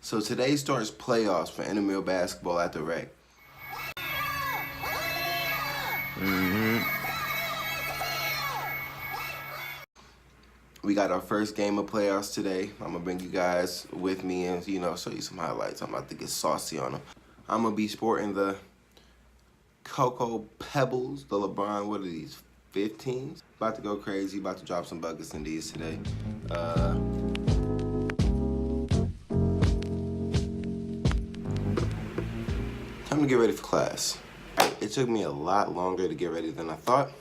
So today starts playoffs for intramural basketball at the rec. We got our first game of playoffs today. I'm gonna bring you guys with me and, show you some highlights. I'm about to get saucy on them. I'm gonna be sporting the Cocoa Pebbles, the LeBron, what are these, 15s? About to go crazy, about to drop some buckets in these today. Time to get ready for class. It took me a lot longer to get ready than I thought.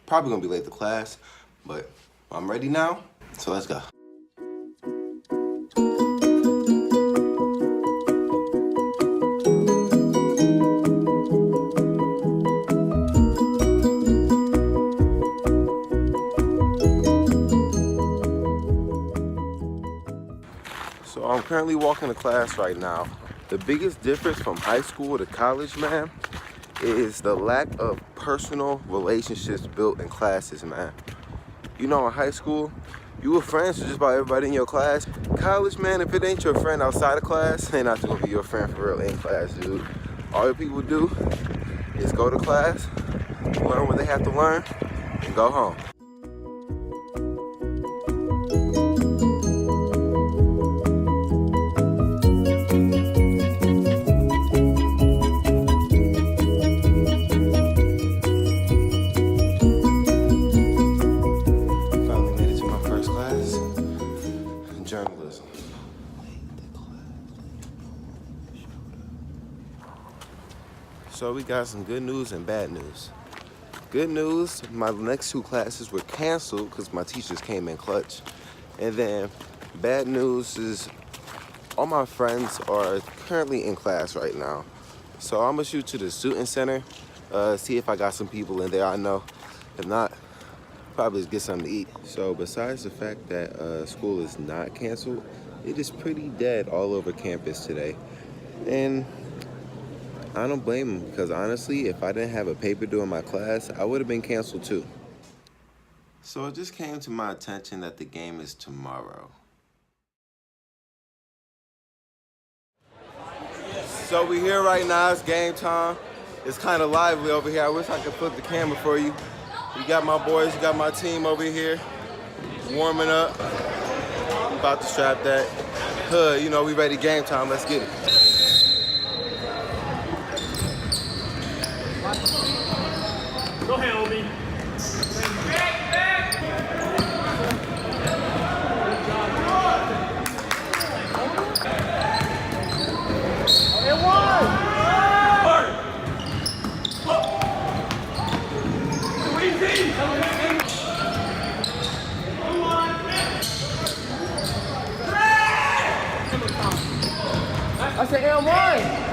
Probably gonna be late to class, but I'm ready now, so let's go. So I'm currently walking to class right now. The biggest difference from high school to college, man, is the lack of personal relationships built in classes, man. In high school, you were friends with just about everybody in your class. College, man, if it ain't your friend outside of class, they're not gonna be your friend for real in class, dude. All your people do is go to class, learn what they have to learn, and go home. Journalism. So we got some good news and bad news. Good news, my next two classes were canceled because my teachers came in clutch. And then bad news is all my friends are currently in class right now. So I'm gonna shoot to the student center, see if I got some people in there I know. If not, probably just get something to eat. So besides the fact that school is not canceled, it is pretty dead all over campus today. And I don't blame them, because honestly, if I didn't have a paper due in my class, I would have been canceled too. So it just came to my attention that the game is tomorrow. So we here right now, it's game time. It's kind of lively over here. I wish I could flip the camera for you. You got my boys, you got my team over here, warming up. I'm about to strap that hood. We ready, game time, let's get it. Go ahead, Obi. I said L1.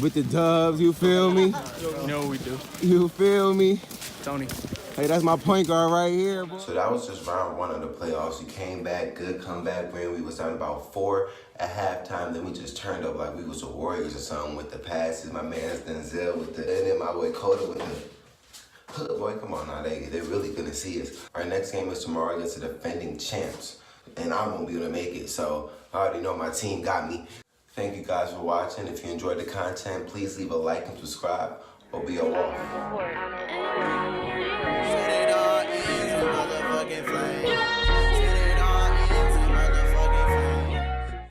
With the dubs, you feel me? You know what we do. You feel me? Tony. Hey, that's my point guard right here, bro. So that was just round one of the playoffs. We came back, good comeback win. We was down about 4 at halftime. Then we just turned up like we was the Warriors or something with the passes. My man Denzel with the, and then my boy Coda with the hood. Boy, come on now, they really gonna see us. Our next game is tomorrow against the defending champs. And I won't be able to make it, so I already know my team got me. Thank you guys for watching. If you enjoyed the content, please leave a like and subscribe, or be a off.